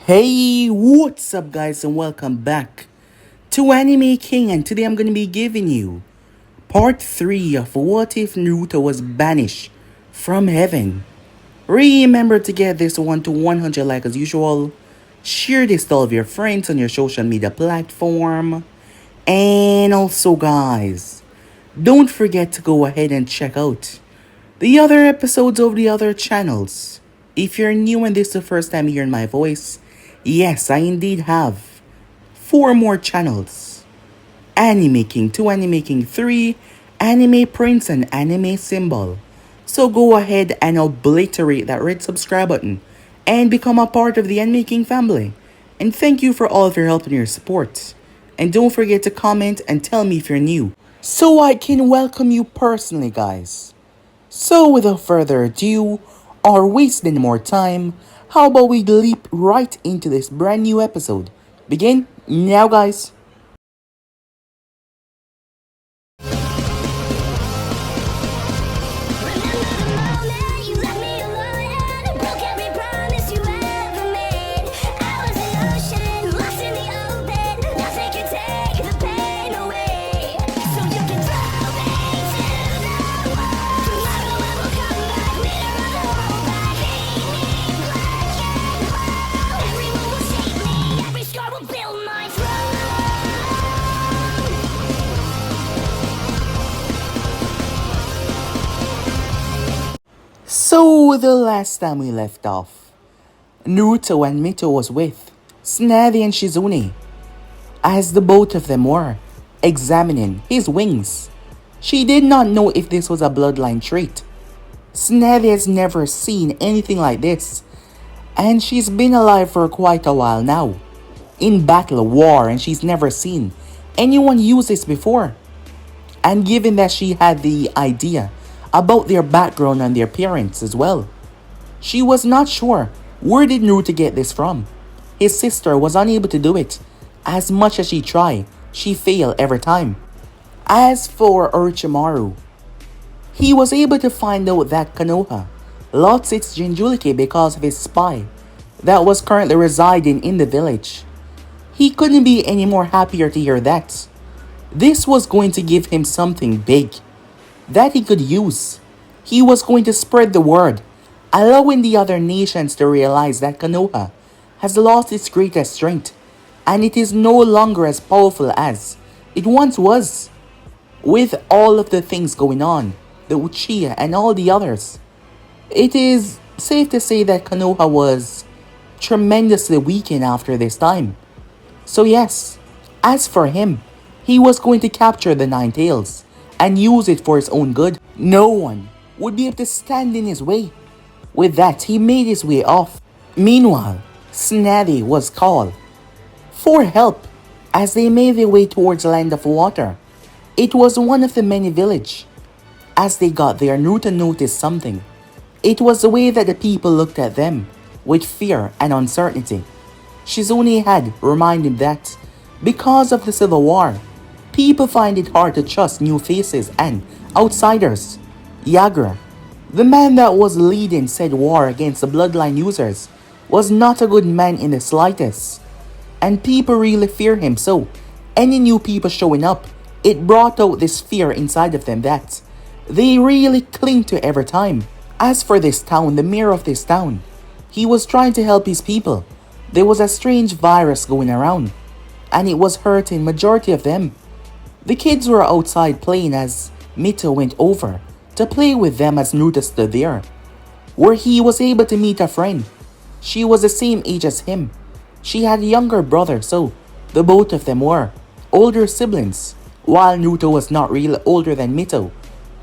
Hey, what's up guys and welcome back to Anime King, and today I'm going to be giving you part 3 of What If Naruto Was Banished from Heaven. Remember to get this one to 100 like as usual, share this to all of your friends on your social media platform, and also guys, don't forget to go ahead and check out the other episodes of the other channels. If you're new and this is the first time hearing my voice, yes, I indeed have 4 more channels. Anime King 2, Anime King 3, Anime Prince, and Anime Symbol. So go ahead and obliterate that red subscribe button and become a part of the Anime King family. And thank you for all of your help and your support. And don't forget to comment and tell me if you're new, so I can welcome you personally, guys. So without further ado, or wasting more time, how about we leap right into this brand new episode? Begin now, guys. So the last time we left off, Naruto and Mito was with Tsunade and Shizune, as the both of them were examining his wings. She did not know if this was a bloodline trait. Tsunade has never seen anything like this, and she's been alive for quite a while now, in battle, war, and she's never seen anyone use this before. And given that she had the idea about their background and their parents as well, she was not sure where did Naruto get this from. His sister was unable to do it. As much as she tried, she failed every time. As for Orochimaru, he was able to find out that Konoha lost its Jinchuriki because of his spy that was currently residing in the village. He couldn't be any more happier to hear that. This was going to give him something big that he could use. He was going to spread the word, allowing the other nations to realize that Konoha has lost its greatest strength, and it is no longer as powerful as it once was. With all of the things going on, the Uchiha and all the others, it is safe to say that Konoha was tremendously weakened after this time. So yes, as for him, he was going to capture the Nine Tails and use it for his own good. No one would be able to stand in his way. With that, he made his way off. Meanwhile, Tsunade was called for help as they made their way towards the Land of Water. It was one of the many villages. As they got there, Naruto noticed something. It was the way that the people looked at them, with fear and uncertainty. Shizune had reminded him that because of the Civil War, people find it hard to trust new faces and outsiders. Yagura, the man that was leading said war against the bloodline users, was not a good man in the slightest. And people really fear him, so any new people showing up, it brought out this fear inside of them that they really cling to every time. As for this town, the mayor of this town, he was trying to help his people. There was a strange virus going around, and it was hurting majority of them. The kids were outside playing as Mito went over to play with them as Naruto stood there, where he was able to meet a friend. She was the same age as him. She had a younger brother, so the both of them were older siblings, while Naruto was not really older than Mito.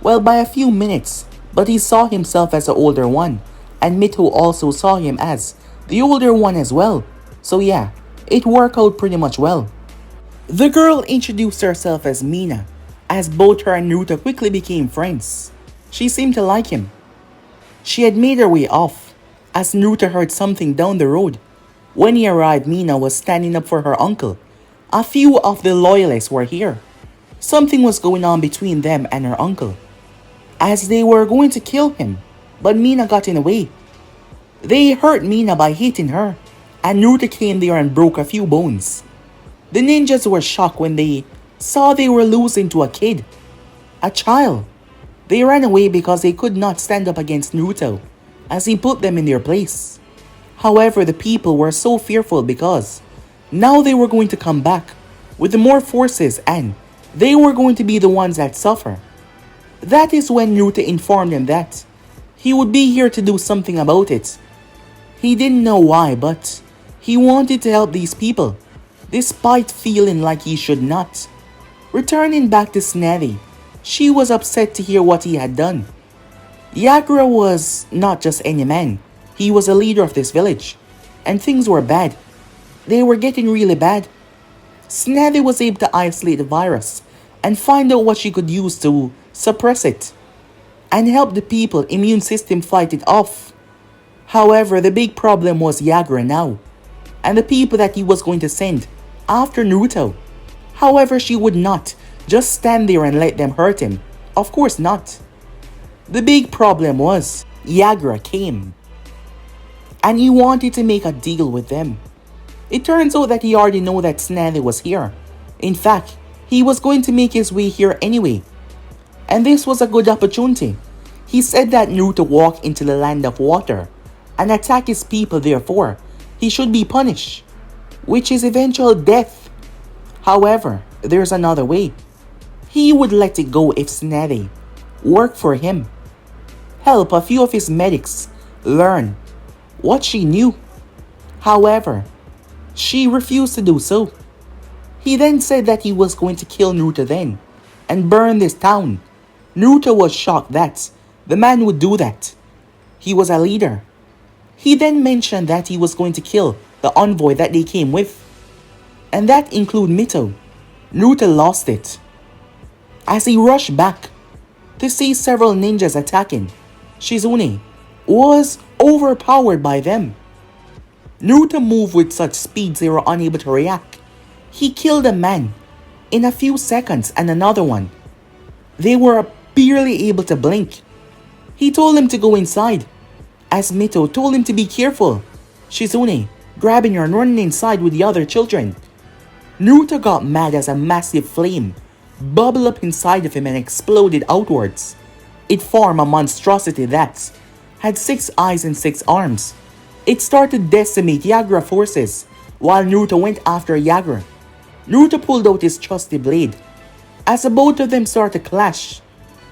Well, by a few minutes, but he saw himself as the older one, and Mito also saw him as the older one as well. So yeah, it worked out pretty much well. The girl introduced herself as Mina, as both her and Naruto quickly became friends. She seemed to like him. She had made her way off, as Naruto heard something down the road. When he arrived, Mina was standing up for her uncle. A few of the loyalists were here. Something was going on between them and her uncle, as they were going to kill him, but Mina got in the way. They hurt Mina by hitting her, and Naruto came there and broke a few bones. The ninjas were shocked when they saw they were losing to a kid, a child. They ran away because they could not stand up against Naruto, as he put them in their place. However, the people were so fearful because now they were going to come back with more forces and they were going to be the ones that suffer. That is when Naruto informed them that he would be here to do something about it. He didn't know why, but he wanted to help these people, despite feeling like he should not. Returning back to Snevy, she was upset to hear what he had done. Yagura was not just any man, he was a leader of this village, and things were bad. They were getting really bad. Snevy was able to isolate the virus and find out what she could use to suppress it and help the people's immune system fight it off. However, the big problem was Yagura now, and the people that he was going to send after Naruto. However, she would not just stand there and let them hurt him. Of course not. The big problem was Yagura came, and he wanted to make a deal with them. It turns out that he already knew that Snevy was here. In fact, he was going to make his way here anyway. And this was a good opportunity. He said that Naruto walked into the land of water and attack his people, therefore he should be punished, which is eventual death. However, there's another way. He would let it go if Snevy worked for him, help a few of his medics learn what she knew. However, she refused to do so. He then said that he was going to kill Naruto then and burn this town. Naruto was shocked that the man would do that. He was a leader. He then mentioned that he was going to kill the envoy that they came with, and that included Mito. Naruto lost it as he rushed back to see several ninjas attacking. Shizune was overpowered by them. Naruto moved with such speed they were unable to react. He killed a man in a few seconds and another one. They were barely able to blink. He told him to go inside, as Mito told him to be careful. Shizune grabbing her and running inside with the other children. Naruto got mad as a massive flame bubbled up inside of him and exploded outwards. It formed a monstrosity that had 6 eyes and 6 arms. It started to decimate Yagura forces while Naruto went after Yagura. Naruto pulled out his trusty blade as the both of them started to clash.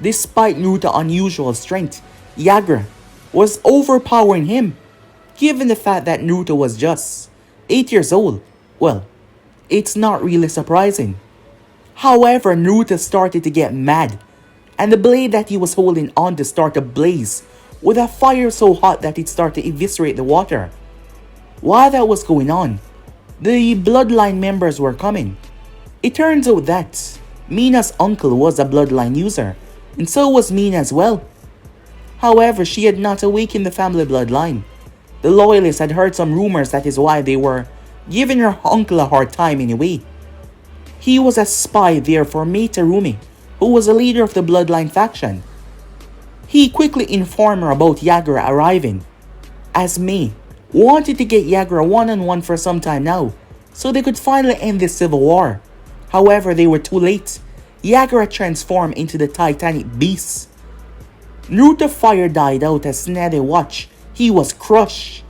Despite Naruto's unusual strength, Yagura was overpowering him. Given the fact that Naruto was just 8 years old, well, it's not really surprising. However, Naruto started to get mad, and the blade that he was holding on to started to blaze with a fire so hot that it started to eviscerate the water. While that was going on, the bloodline members were coming. It turns out that Mina's uncle was a bloodline user, and so was Mina as well. However, she had not awakened the family bloodline. The loyalists had heard some rumors, that is why they were giving her uncle a hard time anyway. He was a spy there for Meitarumi, who was a leader of the bloodline faction. He quickly informed her about Yagura arriving, as Mei wanted to get Yagura one-on-one for some time now, so they could finally end this civil war. However, they were too late. Yagura transformed into the Titanic Beast. Naruto's fire died out as Snevy watched. He was crushed.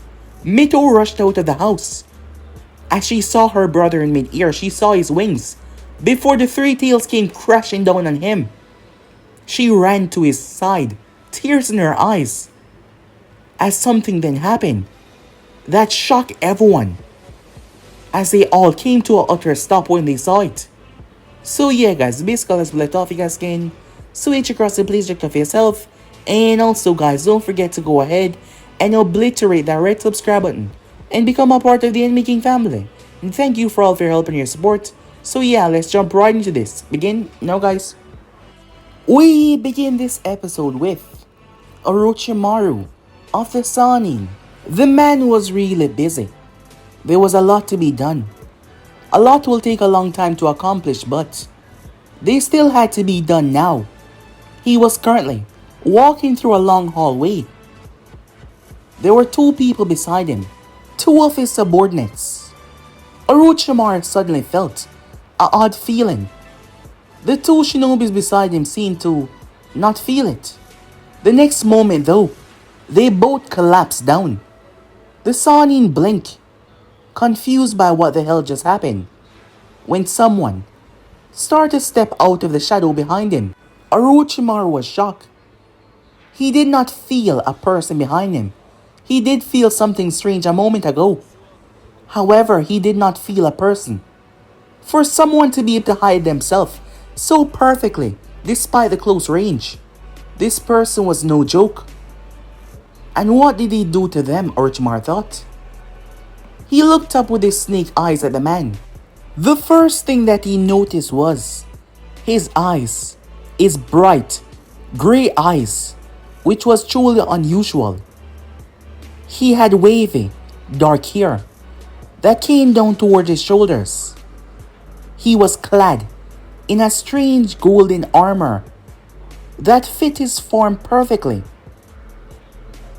Mito rushed out of the house. As she saw her brother in mid-air, she saw his wings before the 3 tails came crashing down on him. She ran to his side, tears in her eyes, as something then happened that shocked everyone, as they all came to an utter stop when they saw it. So yeah guys, basically let's let off. You guys can switch across and please check off yourself. And also guys, don't forget to go ahead and obliterate that red subscribe button and become a part of the Enemy King family. And thank you for all of your help and your support. So yeah, let's jump right into this. Begin now guys. We begin this episode with Orochimaru of the Sanin. The man was really busy. There was a lot to be done. A lot will take a long time to accomplish, but they still had to be done now. He was currently walking through a long hallway. There were 2 people beside him, two of his subordinates. Orochimaru suddenly felt an odd feeling. The two shinobis beside him seemed to not feel it. The next moment though, they both collapsed down. The Sannin blinked, confused by what the hell just happened, when someone started to step out of the shadow behind him. Orochimaru was shocked. He did not feel a person behind him. He did feel something strange a moment ago. However, he did not feel a person. For someone to be able to hide themselves so perfectly, despite the close range, this person was no joke. And what did he do to them, Orochimaru thought? He looked up with his snake eyes at the man. The first thing that he noticed was his eyes, his bright, grey eyes, which was truly unusual. He had wavy, dark hair that came down toward his shoulders. He was clad in a strange golden armor that fit his form perfectly.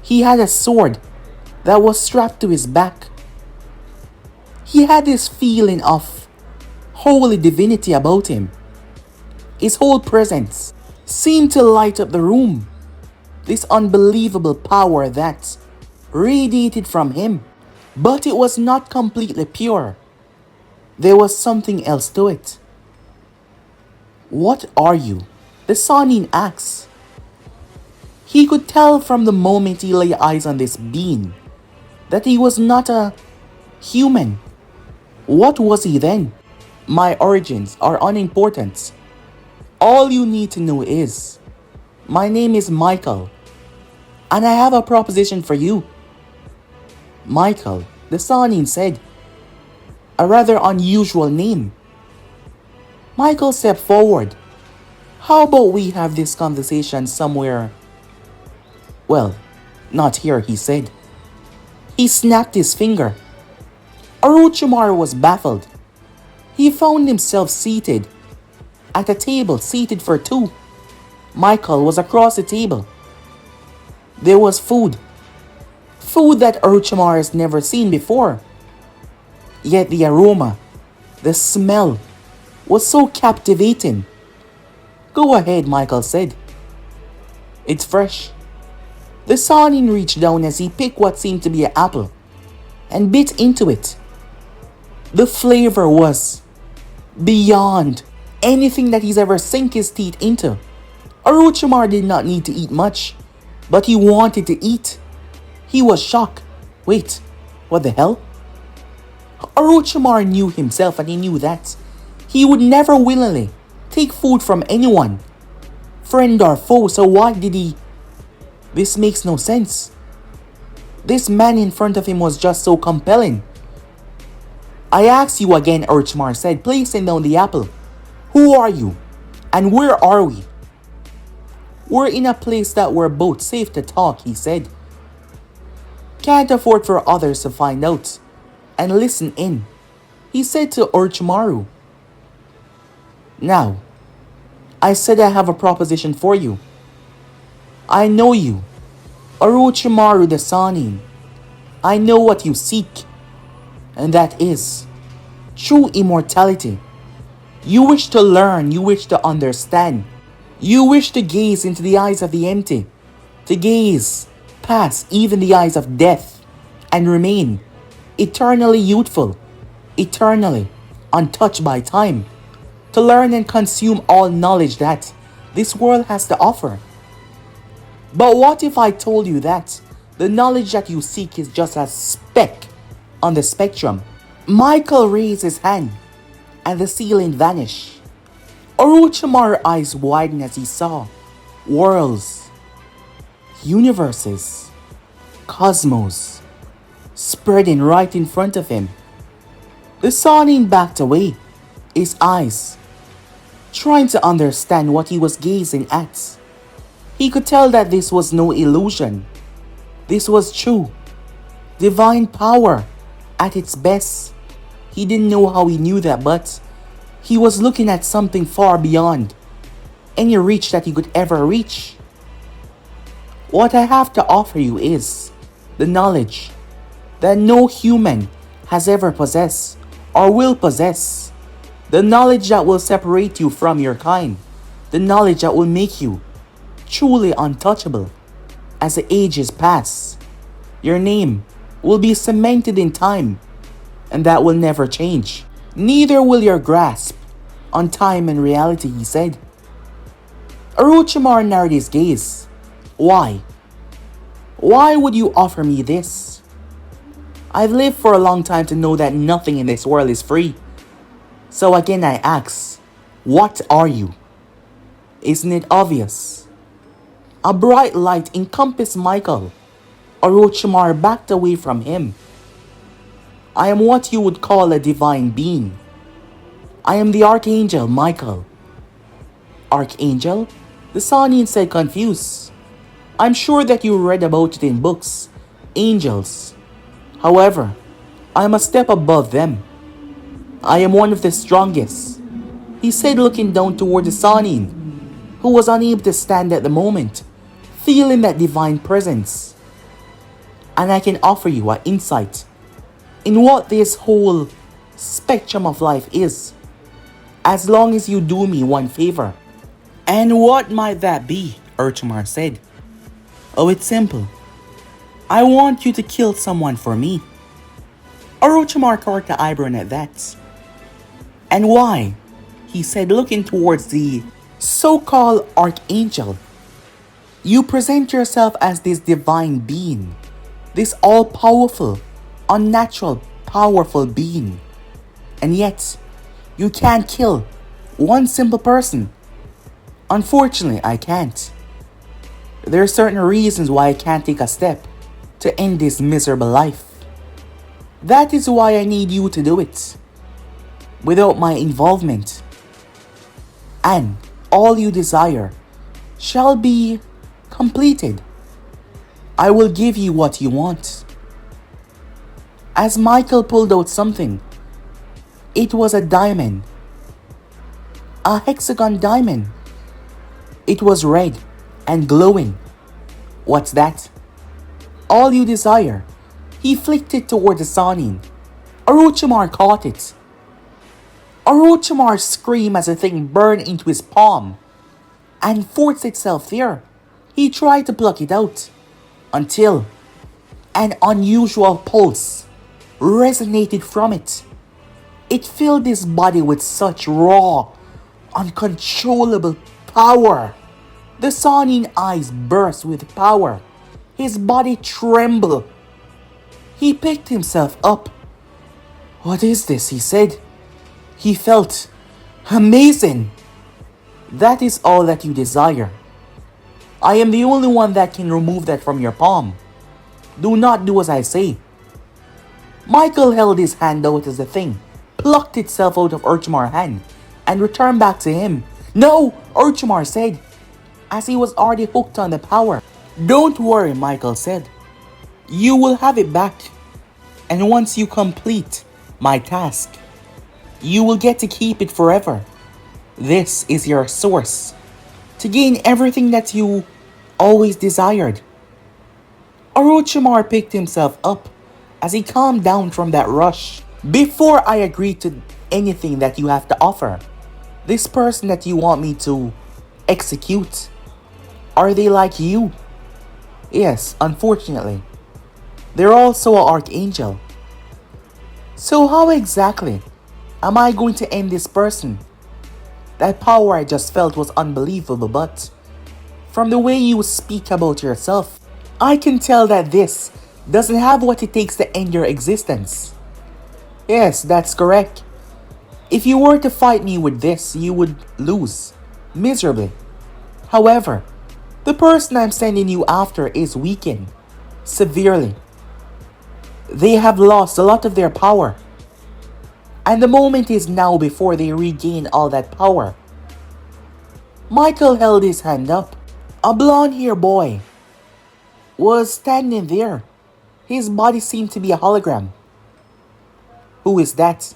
He had a sword that was strapped to his back. He had this feeling of holy divinity about him. His whole presence seemed to light up the room. This unbelievable power that radiated from him. But it was not completely pure. There was something else to it. What are you? The Sannin asked. He could tell from the moment he laid eyes on this being that he was not a human. What was he then? My origins are unimportant. All you need to know is, my name is Michael, and I have a proposition for you. Michael, the Sannin said. A rather unusual name. Michael stepped forward. How about we have this conversation somewhere? Well, not here, he said. He snapped his finger. Orochimaru was baffled. He found himself seated at a table seated for two. Michael was across the table. There was food. Food that Orochimaru has never seen before. Yet the aroma, the smell, was so captivating. Go ahead, Michael said. It's fresh. The Sannin reached down as he picked what seemed to be an apple and bit into it. The flavor was beyond anything that he's ever sunk his teeth into. Orochimaru did not need to eat much, but he wanted to eat. He was shocked. Wait, what the hell? Orochimaru knew himself, and he knew that he would never willingly take food from anyone, friend or foe, so why did he? This makes no sense. This man in front of him was just so compelling. I ask you again, Orochimaru said, placing down the apple. Who are you? And where are we? We're in a place that we're both safe to talk, he said. Can't afford for others to find out and listen in, he said to Orochimaru. Now, I said I have a proposition for you. I know you, Orochimaru the Sannin. I know what you seek, and that is true immortality. You wish to learn, you wish to understand. You wish to gaze into the eyes of the empty, to gaze past even the eyes of death, and remain eternally youthful, eternally untouched by time, to learn and consume all knowledge that this world has to offer. But what if I told you that the knowledge that you seek is just a speck on the spectrum? Michael raised his hand, and the ceiling vanished. Orochimaru's eyes widened as he saw worlds, universes, cosmos spreading right in front of him. The Sannin backed away, his eyes trying to understand what he was gazing at. He could tell that this was no illusion. This was true, divine power at its best. He didn't know how he knew that, but he was looking at something far beyond any reach that he could ever reach. What I have to offer you is the knowledge that no human has ever possessed or will possess. The knowledge that will separate you from your kind. The knowledge that will make you truly untouchable. As the ages pass, your name will be cemented in time, and that will never change. Neither will your grasp on time and reality, he said. Orochimaru narrowed his gaze. Why? Why would you offer me this? I've lived for a long time to know that nothing in this world is free. So again I ask, what are you? Isn't it obvious? A bright light encompassed Michael. Orochimaru backed away from him. I am what you would call a divine being. I am the Archangel, Michael. Archangel? The Sannin said confused. I'm sure that you read about it in books. Angels. However, I am a step above them. I am one of the strongest, he said, looking down toward the Sannin, who was unable to stand at the moment, feeling that divine presence. And I can offer you an insight in what this whole spectrum of life is, as long as you do me one favor. And what might that be? Orochimaru said. Oh, it's simple. I want you to kill someone for me. Orochimaru cocked the eyebrow at that. And why? He said, looking towards the so-called Archangel. You present yourself as this divine being, this all-powerful, unnatural, powerful being. And yet, you can't kill one simple person. Unfortunately, I can't. There are certain reasons why I can't take a step to end this miserable life. That is why I need you to do it. Without my involvement. And all you desire shall be completed. I will give you what you want. As Michael pulled out something, it was a diamond. A hexagon diamond. It was red and glowing. What's that? All you desire. He flicked it toward the Sannin. Orochimaru caught it. Orochimaru screamed as the thing burned into his palm and forced itself there. He tried to pluck it out until an unusual pulse resonated from it. It filled his body with such raw, uncontrollable power. The Sannin eyes burst with power. His body trembled. He picked himself up. What is this? He said. He felt amazing. That is all that you desire. I am the only one that can remove that from your palm. Do not do as I say. Michael held his hand out as the thing plucked itself out of Orochimaru's hand and returned back to him. No, Orochimaru said, as he was already hooked on the power. Don't worry, Michael said. You will have it back. And once you complete my task, you will get to keep it forever. This is your source to gain everything that you always desired. Orochimaru picked himself up as he calmed down from that rush. Before I agree to anything that you have to offer, this person that you want me to execute, are they like you? Yes, unfortunately. They're also an Archangel. So how exactly am I going to end this person? That power I just felt was unbelievable, but from the way you speak about yourself, I can tell that this doesn't have what it takes to end your existence. Yes, that's correct. If you were to fight me with this, you would lose miserably. However, the person I'm sending you after is weakened severely. They have lost a lot of their power. And the moment is now before they regain all that power. Michael held his hand up. A blonde-haired boy was standing there. His body seemed to be a hologram. Who is that?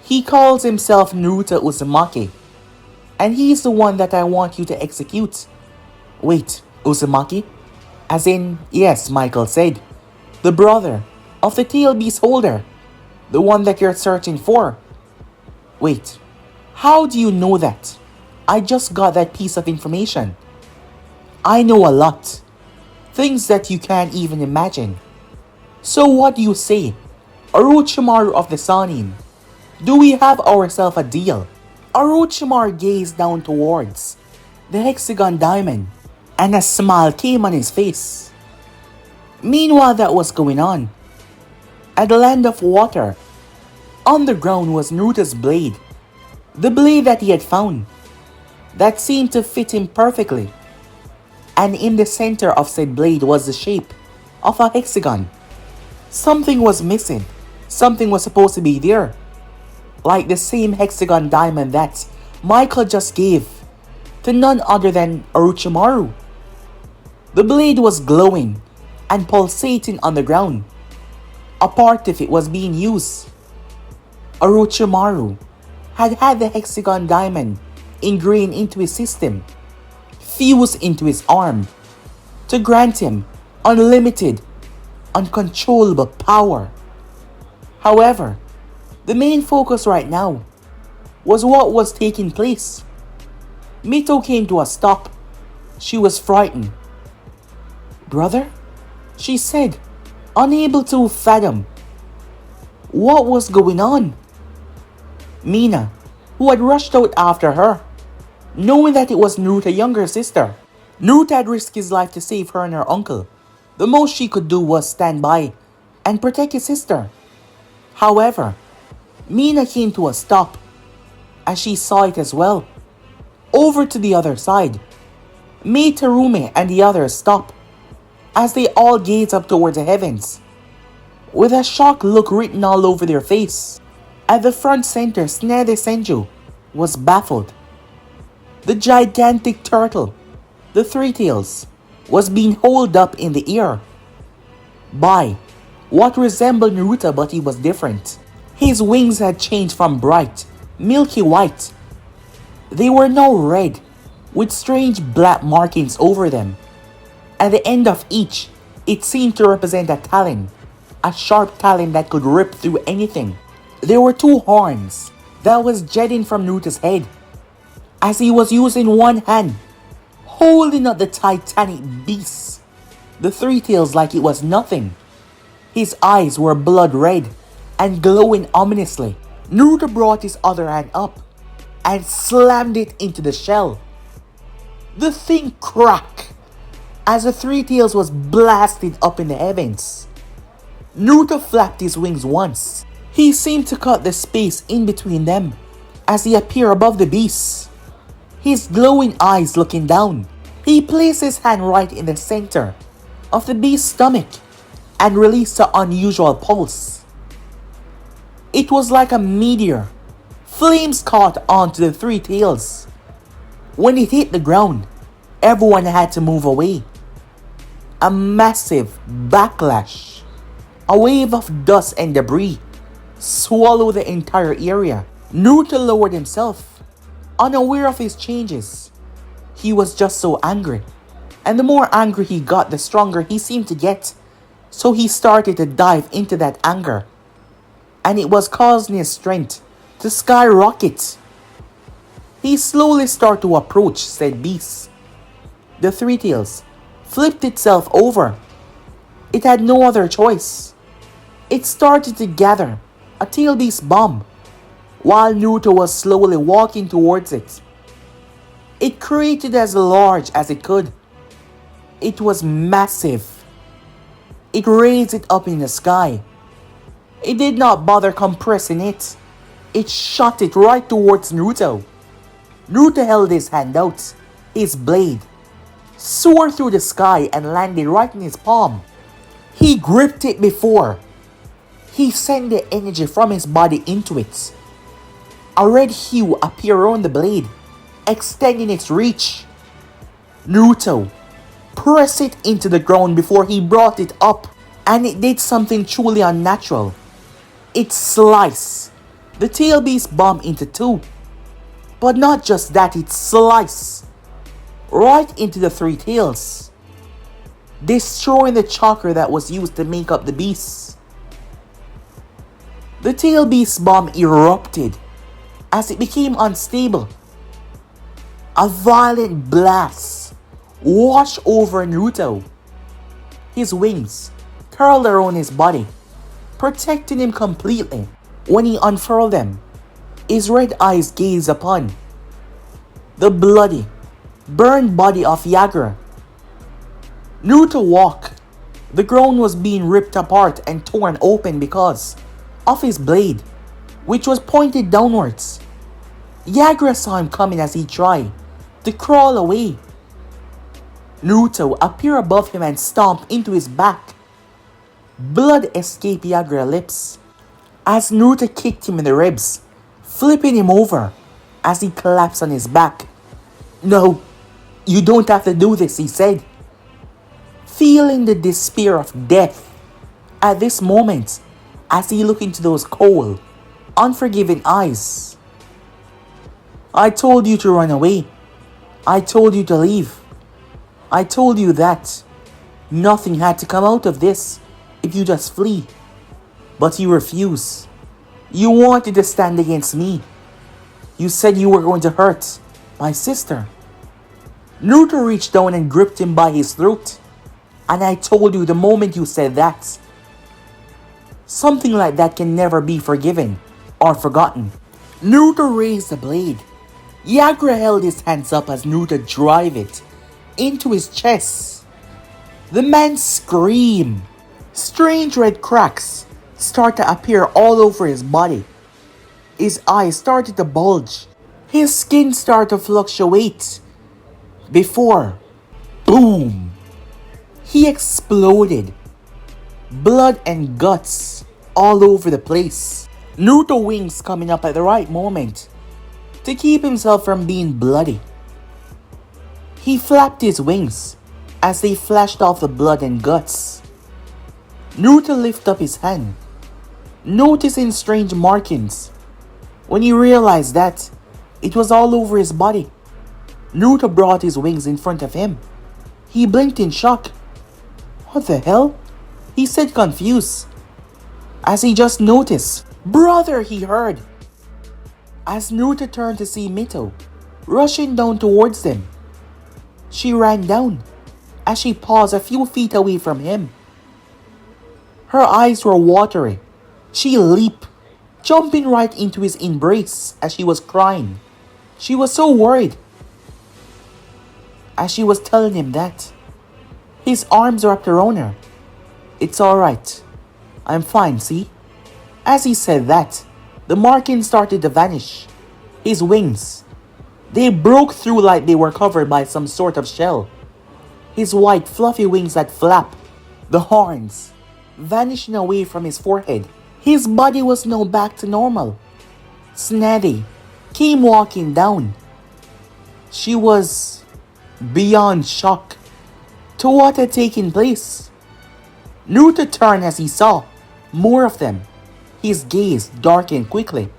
He calls himself Naruto Uzumaki. And he's the one that I want you to execute. Wait, Uzumaki? As in, yes, Michael said. The brother of the tail beast holder. The one that you're searching for. Wait, how do you know that? I just got that piece of information. I know a lot. Things that you can't even imagine. So what do you say? Orochimaru of the Sanin. Do we have ourselves a deal? Orochimaru gazed down towards the hexagon diamond, and a smile came on his face. Meanwhile, that was going on. At the land of water, on the ground was Naruto's blade. The blade that he had found, that seemed to fit him perfectly. And in the center of said blade was the shape of a hexagon. Something was missing. Something was supposed to be there. Like the same hexagon diamond that Michael just gave to none other than Orochimaru. The blade was glowing and pulsating on the ground. A part of it was being used. Orochimaru had had the hexagon diamond ingrained into his system, fused into his arm, to grant him unlimited, uncontrollable power. However, the main focus right now was what was taking place. Mito came to a stop. She was frightened. Brother? She said, unable to fathom what was going on. Mina, who had rushed out after her, knowing that it was Naruto's younger sister. Naruto had risked his life to save her and her uncle. The most she could do was stand by and protect his sister. However, Mina came to a stop as she saw it as well. Over to the other side, Mei Terume and the others stopped as they all gazed up towards the heavens, with a shocked look written all over their face. At the front center, Tsunade Senju was baffled. The gigantic turtle, the Three Tails, was being hauled up in the air by what resembled Naruto, but he was different. His wings had changed from bright, milky white. They were now red, with strange black markings over them. At the end of each, it seemed to represent a talon, a sharp talon that could rip through anything. There were two horns that was jetting from Naruto's head, as he was using one hand, holding up the titanic beast, the Three Tails, like it was nothing. His eyes were blood red and glowing ominously. Naruto brought his other hand up and slammed it into the shell. The thing cracked as the Three Tails was blasted up in the heavens. Naruto flapped his wings once. He seemed to cut the space in between them as he appeared above the beast, his glowing eyes looking down. He placed his hand right in the center of the beast's stomach and released an unusual pulse. It was like a meteor. Flames caught onto the Three Tails. When it hit the ground, everyone had to move away. A massive backlash, a wave of dust and debris, swallowed the entire area. Naruto lowered himself, unaware of his changes. He was just so angry. And the more angry he got, the stronger he seemed to get. So he started to dive into that anger. And it was causing his strength to skyrocket. He slowly started to approach said beast. The Three Tails flipped itself over. It had no other choice. It started to gather a tail beast bomb while Naruto was slowly walking towards it. It created as large as it could. It was massive. It raised it up in the sky. It did not bother compressing it. It shot it right towards Naruto. Naruto held his hand out. His blade soared through the sky and landed right in his palm. He gripped it before he sent the energy from his body into it. A red hue appeared around the blade, extending its reach. Naruto pressed it into the ground before he brought it up, and it did something truly unnatural. It sliced the tail beast bomb into two. But not just that, it sliced right into the Three Tails. destroying the chakra that was used to make up the beast. The tail beast bomb erupted as it became unstable. A violent blast washed over Naruto. His wings curled around his body, protecting him completely. When he unfurled them, his red eyes gazed upon the bloody, burned body of Yagura. Naruto walked. The ground was being ripped apart and torn open because of his blade, which was pointed downwards. Yagura saw him coming as he tried to crawl away. Naruto appeared above him and stomped into his back. Blood escaped Yagura's lips as Naruto kicked him in the ribs, flipping him over as he collapsed on his back. "No, you don't have to do this," he said, feeling the despair of death at this moment as he looked into those cold, unforgiving eyes. "I told you to run away. I told you to leave. I told you that nothing had to come out of this if you just flee. But you refused. You wanted to stand against me. You said you were going to hurt my sister." Naruto reached down and gripped him by his throat. "And I told you the moment you said that. Something like that can never be forgiven or forgotten." Naruto raised the blade. Yagura held his hands up as Naruto drove it into his chest. The man screamed. Strange red cracks started to appear all over his body. His eyes started to bulge. His skin started to fluctuate. Before, boom, he exploded. Blood and guts all over the place. Naruto wings coming up at the right moment to keep himself from being bloody. He flapped his wings as they flashed off the blood and guts. Naruto lifted up his hand, noticing strange markings. When he realized that it was all over his body, Naruto brought his wings in front of him. He blinked in shock. "What the hell?" he said, confused, as he just noticed. "Brother," he heard, as Naruto turned to see Mito rushing down towards them. She ran down as she paused a few feet away from him. Her eyes were watery. She leaped, jumping right into his embrace as she was crying. She was so worried as she was telling him that. His arms wrapped around her. "It's alright. I'm fine, see?" As he said that, the markings started to vanish. His wings, they broke through like they were covered by some sort of shell. His white fluffy wings that flap. The horns vanishing away from his forehead. His body was now back to normal. Snady came walking down. She was beyond shock to what had taken place. Naruto turned as he saw more of them. His gaze darkened quickly.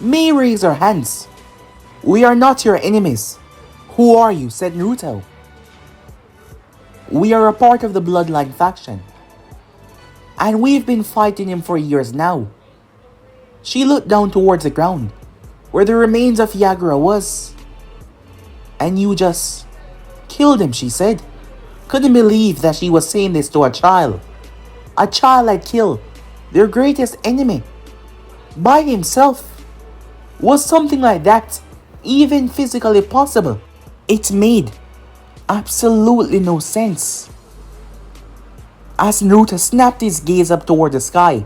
Mei raised her hands. "We are not your enemies." "Who are you?" said Naruto. "We are a part of the Bloodline faction, and we've been fighting him for years now." She looked down towards the ground, where the remains of Yagura was. "And you just killed him," she said. Couldn't believe that she was saying this to a child. A child had killed their greatest enemy by himself. Was something like that even physically possible? It made absolutely no sense. As Naruto snapped his gaze up toward the sky,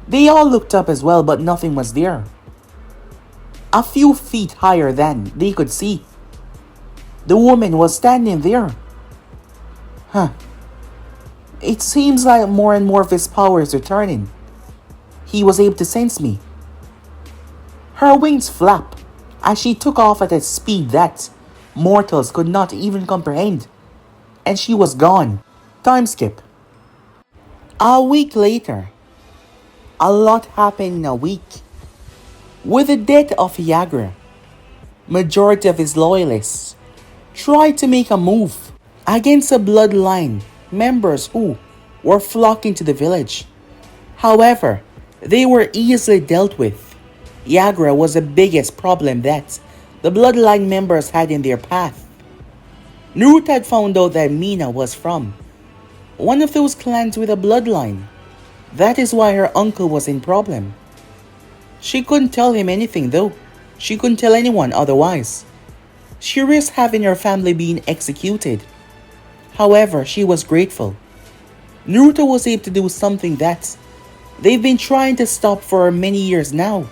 they all looked up as well, but nothing was there. A few feet higher than they could see, the woman was standing there. It seems like more and more of his power is returning. He was able to sense me. Her wings flapped as she took off at a speed that mortals could not even comprehend. And she was gone. Time skip. A week later. A lot happened in a week. With the death of Yagura, majority of his loyalists tried to make a move against the bloodline members who were flocking to the village. However, they were easily dealt with. Yagra was the biggest problem that the bloodline members had in their path. Naruto had found out that Mina was from one of those clans with a bloodline. That is why her uncle was in problem. She couldn't tell him anything though. She couldn't tell anyone otherwise. She risked having her family being executed. However, she was grateful. Naruto was able to do something that they've been trying to stop for many years now.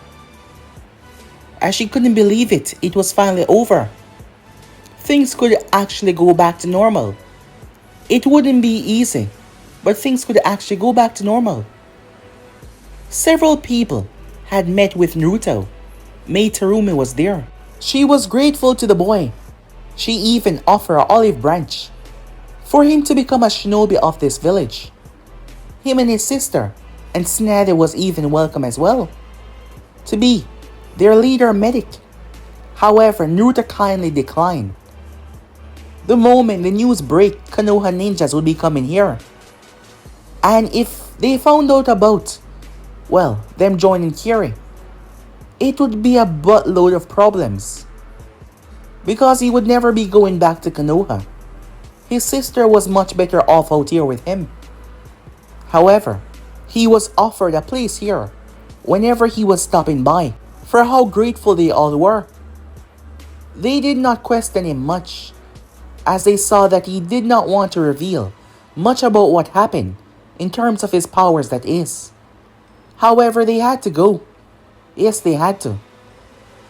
As she couldn't believe it, it was finally over. Things could actually go back to normal. It wouldn't be easy, but things could actually go back to normal. Several people had met with Naruto. Maid Terumi was there. She was grateful to the boy. She even offered an olive branch for him to become a shinobi of this village. Him and his sister and Tsunade was even welcome as well to be their leader medic. However, Naruto kindly declined. The moment the news break, Konoha ninjas would be coming here. And if they found out about, well, them joining Kiri, it would be a buttload of problems. Because he would never be going back to Konoha. His sister was much better off out here with him. However, he was offered a place here whenever he was stopping by, for how grateful they all were. They did not question him much, as they saw that he did not want to reveal much about what happened in terms of his powers, that is. However, they had to go. Yes, they had to.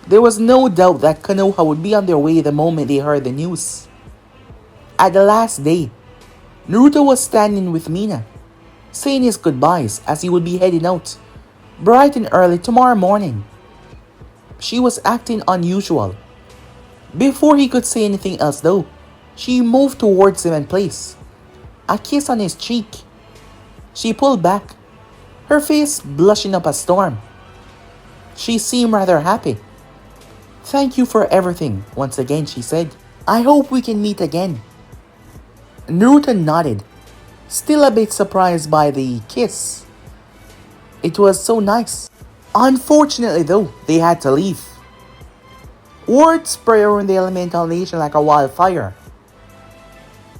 There was no doubt that Konoha would be on their way the moment they heard the news. At the last day, Naruto was standing with Mina, saying his goodbyes as he would be heading out bright and early tomorrow morning. She was acting unusual. Before he could say anything else though, she moved towards him and placed a kiss on his cheek. She pulled back, her face blushing up a storm. She seemed rather happy. "Thank you for everything," once again she said. "I hope we can meet again." Naruto nodded, still a bit surprised by the kiss. It was so nice. Unfortunately though, they had to leave. Word spread around the elemental nation like a wildfire,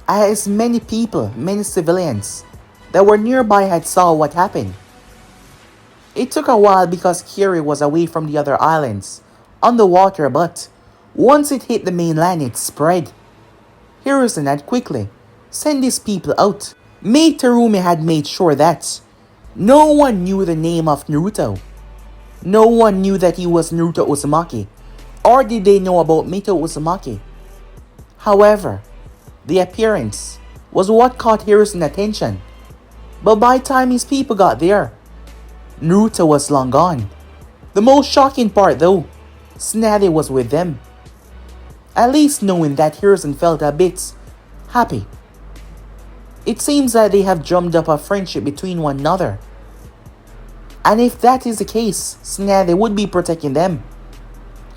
as many people, many civilians that were nearby had saw what happened. It took a while because Kiri was away from the other islands on the water, but once it hit the mainland, it spread. Hiruzen had quickly sent these people out. Maid Terumi had made sure that no one knew the name of Naruto. No one knew that he was Naruto Uzumaki, or did they know about Mito Uzumaki. However, the appearance was what caught Hiruzen's attention. But by the time his people got there, Naruto was long gone. The most shocking part though, Tsunade was with them. At least knowing that Hiruzen felt a bit happy. It seems that they have drummed up a friendship between one another. And if that is the case, Tsunade would be protecting them.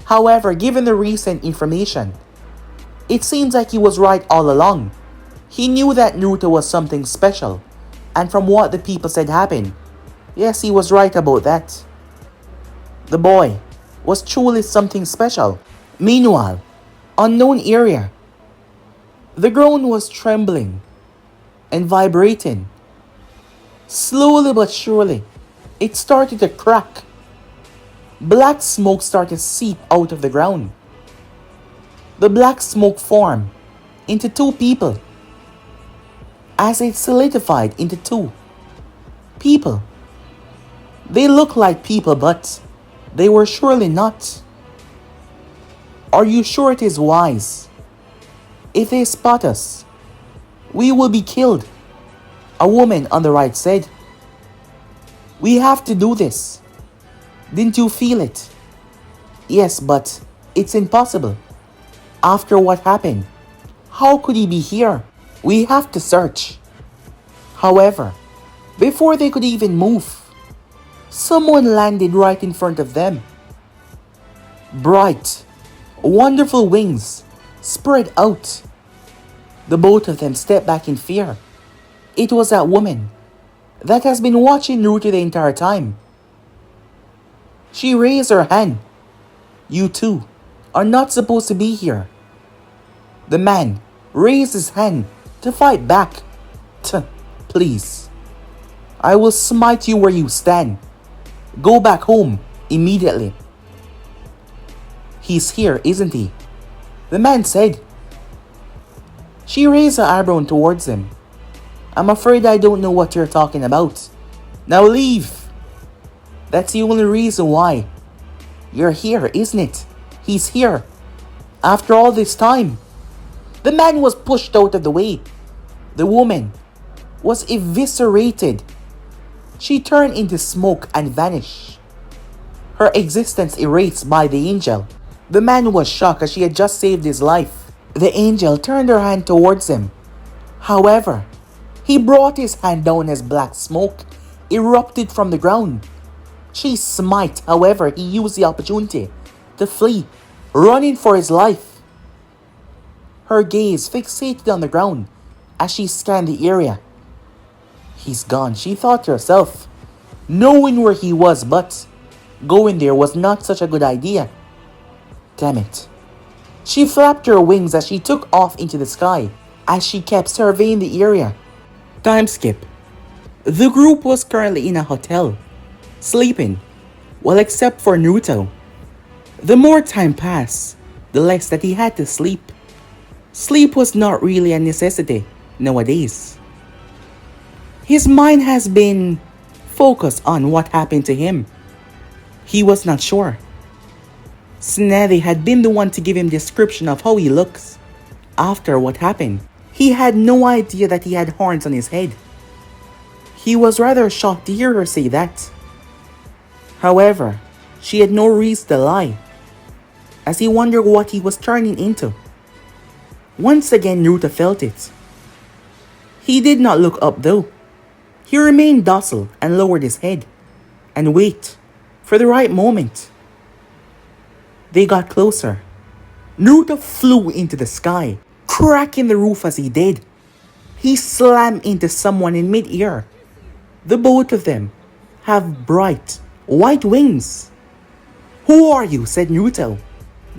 However, given the recent information, it seems like he was right all along. He knew that Naruto was something special, and from what the people said happened, yes, he was right about that. The boy was truly something special. Meanwhile, unknown area, the ground was trembling and vibrating. Slowly but surely, it started to crack. Black smoke started to seep out of the ground. The black smoke formed into two people. As it solidified into two people. They looked like people, but they were surely not. "Are you sure it is wise? If they spot us, we will be killed," a woman on the right said. "We have to do this. Didn't you feel it?" "Yes, but it's impossible. After what happened, how could he be here? We have to search." However, before they could even move, someone landed right in front of them. Bright, wonderful wings spread out. The both of them stepped back in fear. It was that woman that has been watching Naruto the entire time. She raised her hand. You two are not supposed to be here. The man raised his hand to fight back. Please. I will smite you where you stand. Go back home immediately. He's here, isn't he? The man said. She raised her eyebrow towards him. I'm afraid I don't know what you're talking about. Now leave. That's the only reason why. You're here, isn't it? He's here. After all this time. The man was pushed out of the way. The woman was eviscerated. She turned into smoke and vanished. Her existence erased by the angel. The man was shocked as she had just saved his life. The angel turned her hand towards him. However, he brought his hand down as black smoke erupted from the ground. She smite, however, he used the opportunity to flee, running for his life. Her gaze fixated on the ground as she scanned the area. He's gone, she thought to herself, knowing where he was, but going there was not such a good idea. Damn it. She flapped her wings as she took off into the sky as she kept surveying the area. Time skip. The group was currently in a hotel, sleeping, well except for Naruto. The more time passed, the less that he had to sleep. Sleep was not really a necessity nowadays. His mind has been focused on what happened to him. He was not sure. Tsunade had been the one to give him description of how he looks. After what happened, he had no idea that he had horns on his head. He was rather shocked to hear her say that. However, she had no reason to lie, as he wondered what he was turning into. Once again, Naruto felt it. He did not look up though. He remained docile and lowered his head and waited for the right moment. They got closer. Naruto flew into the sky, cracking the roof as he did. He slammed into someone in mid-air. The both of them have bright white wings. Who are you? Said Naruto,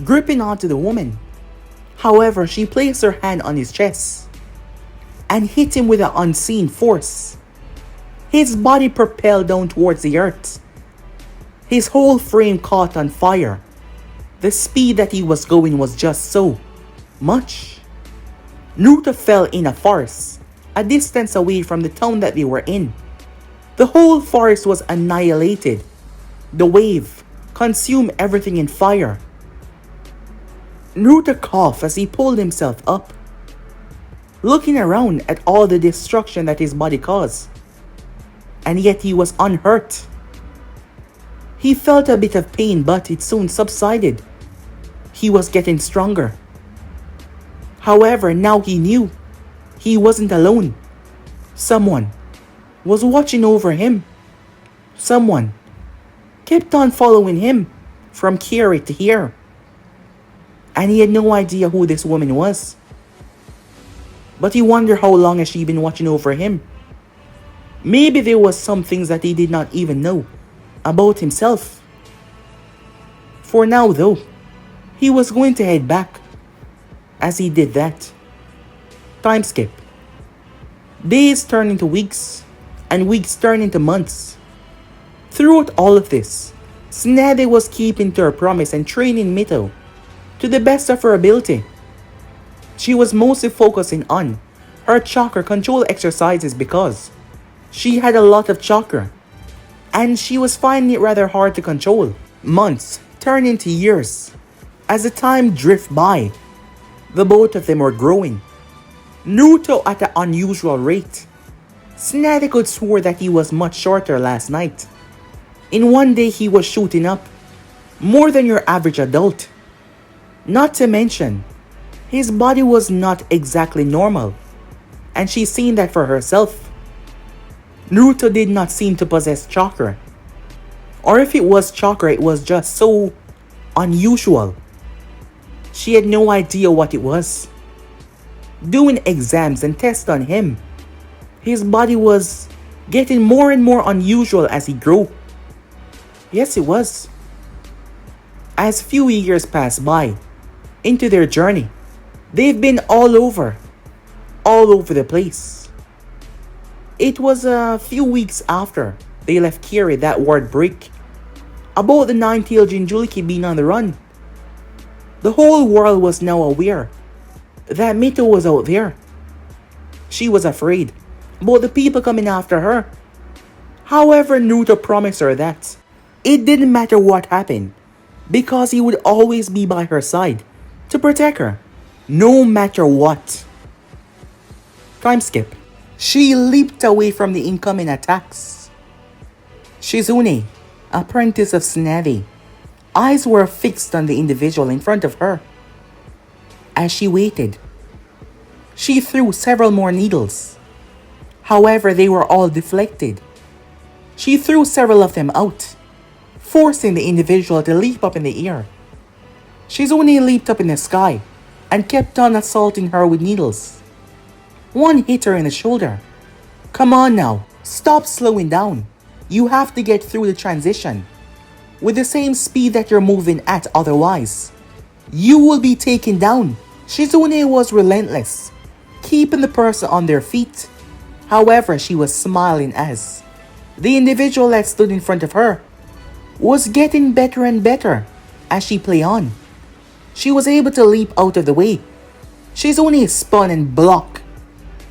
gripping onto the woman. However, she placed her hand on his chest and hit him with an unseen force. His body propelled down towards the earth. His whole frame caught on fire. The speed that he was going was just so much. Naruto fell in a forest, a distance away from the town that they were in. The whole forest was annihilated. The wave consumed everything in fire. Naruto coughed as he pulled himself up, looking around at all the destruction that his body caused. And yet he was unhurt. He felt a bit of pain, but it soon subsided. He was getting stronger. However, now he knew he wasn't alone. Someone was watching over him. Someone kept on following him from here to here. And he had no idea who this woman was. But he wondered how long has she been watching over him. Maybe there was some things that he did not even know about himself. For now though, he was going to head back. As he did that, time skip. Days turned into weeks, and weeks turned into months. Throughout all of this, Tsunade was keeping to her promise and training Mito to the best of her ability. She was mostly focusing on her chakra control exercises because she had a lot of chakra, and she was finding it rather hard to control. Months turned into years. As the time drifted by, the both of them were growing. Naruto at an unusual rate. Tsunade could swear that he was much shorter last night. In one day he was shooting up more than your average adult. Not to mention, his body was not exactly normal, and she's seen that for herself. Naruto did not seem to possess chakra. Or if it was chakra, it was just so unusual. She had no idea what it was. doing exams and tests on him. His body was getting more and more unusual as he grew. Yes, it was. As few years passed by into their journey, they've been all over the place. It was a few weeks after they left Kiri that word break about the nine-tailed Jinchuriki being on the run. The whole world was now aware that Mito was out there. She was afraid about the people coming after her. However, Naruto promised her that it didn't matter what happened because he would always be by her side to protect her, no matter what. Time skip. She leaped away from the incoming attacks. Shizune, apprentice of Tsunade, eyes were fixed on the individual in front of her. As she waited, she threw several more needles. However, they were all deflected. She threw several of them out, forcing the individual to leap up in the air. Shizune leaped up in the sky and kept on assaulting her with needles. One hit her in the shoulder. Come on now, stop slowing down. You have to get through the transition with the same speed that you're moving at, otherwise you will be taken down. Shizune was relentless, keeping the person on their feet. However, she was smiling as the individual that stood in front of her was getting better and better as she played on. She was able to leap out of the way. Shizune spun and blocked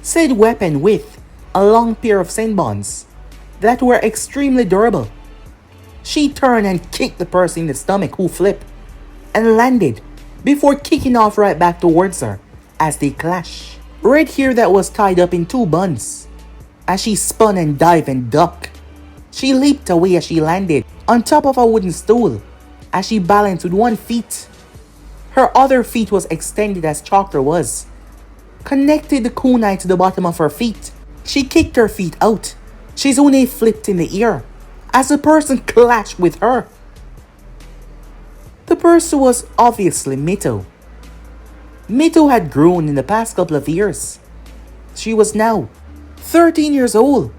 said weapon with a long pair of senbons that were extremely durable. She turned and kicked the person in the stomach, who flipped and landed before kicking off right back towards her as they clashed. Red hair that was tied up in two buns. As she spun and dived and ducked, she leaped away as she landed on top of a wooden stool as she balanced with one foot. Her other feet was extended as Chakra was, connected the kunai to the bottom of her feet. She kicked her feet out. Shizune flipped in the air as the person clashed with her. The person was obviously Mito. Mito had grown in the past couple of years. She was now 13 years old.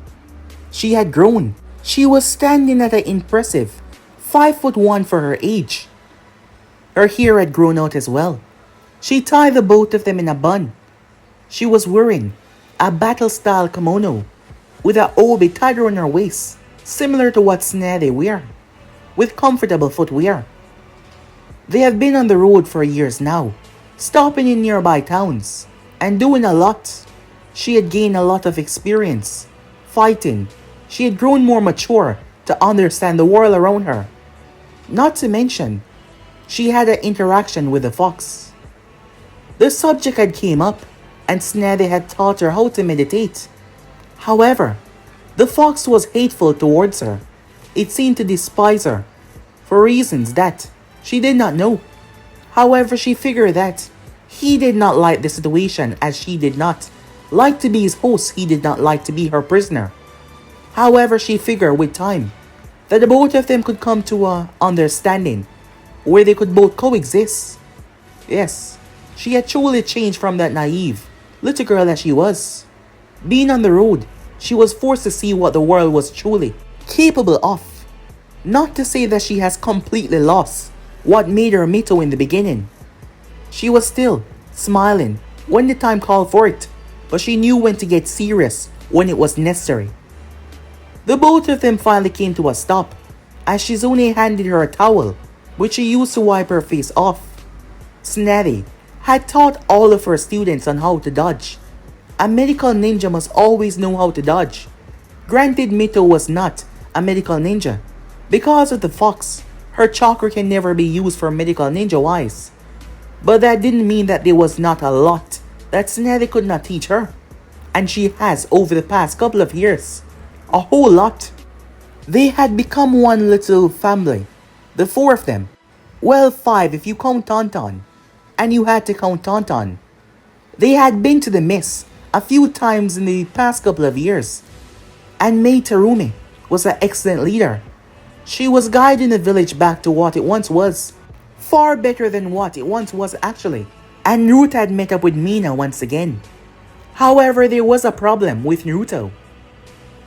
She had grown. She was standing at an impressive 5'1" for her age. Her hair had grown out as well. She tied the both of them in a bun. She was wearing a battle-style kimono with an obi tied around her waist, similar to what Tsunade wear, with comfortable footwear. They have been on the road for years now, stopping in nearby towns and doing a lot. She had gained a lot of experience fighting. She had grown more mature to understand the world around her. Not to mention, she had an interaction with the fox. The subject had came up and Tsunade had taught her how to meditate. However, the fox was hateful towards her. It seemed to despise her for reasons that she did not know. However, she figured that he did not like the situation as she did not like to be his host. He did not like to be her prisoner. However, she figured with time that the both of them could come to a understanding where they could both coexist. Yes, she had truly changed from that naive little girl that she was. Being on the road, she was forced to see what the world was truly capable of. Not to say that she has completely lost what made her Mito in the beginning. She was still smiling when the time called for it, but she knew when to get serious when it was necessary. The both of them finally came to a stop as Shizune handed her a towel, which she used to wipe her face off. Tsunade had taught all of her students on how to dodge. A medical ninja must always know how to dodge. Granted, Mito was not a medical ninja. Because of the fox, her chakra can never be used for medical ninja wise. But that didn't mean that there was not a lot that Tsunade could not teach her. And she has over the past couple of years. A whole lot. They had become one little family. The four of them. Well, five if you count Tonton. And you had to count Tonton. They had been to the mist a few times in the past couple of years. And Mei Terumi was an excellent leader. She was guiding the village back to what it once was. Far better than what it once was actually. And Naruto had met up with Mina once again. However, there was a problem with Naruto,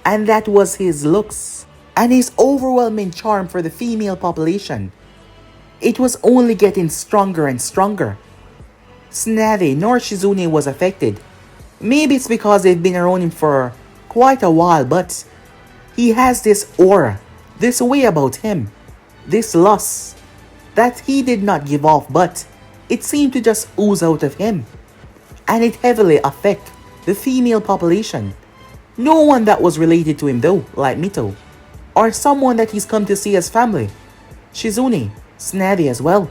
and that was his looks and his overwhelming charm for the female population. It was only getting stronger and stronger. Tsunade nor Shizune was affected. Maybe it's because they've been around him for quite a while, but he has this aura, this way about him, this lust that he did not give off, but it seemed to just ooze out of him. And it heavily affect the female population. No one that was related to him though, like Mito, or someone that he's come to see as family. Shizune, Tsunade as well,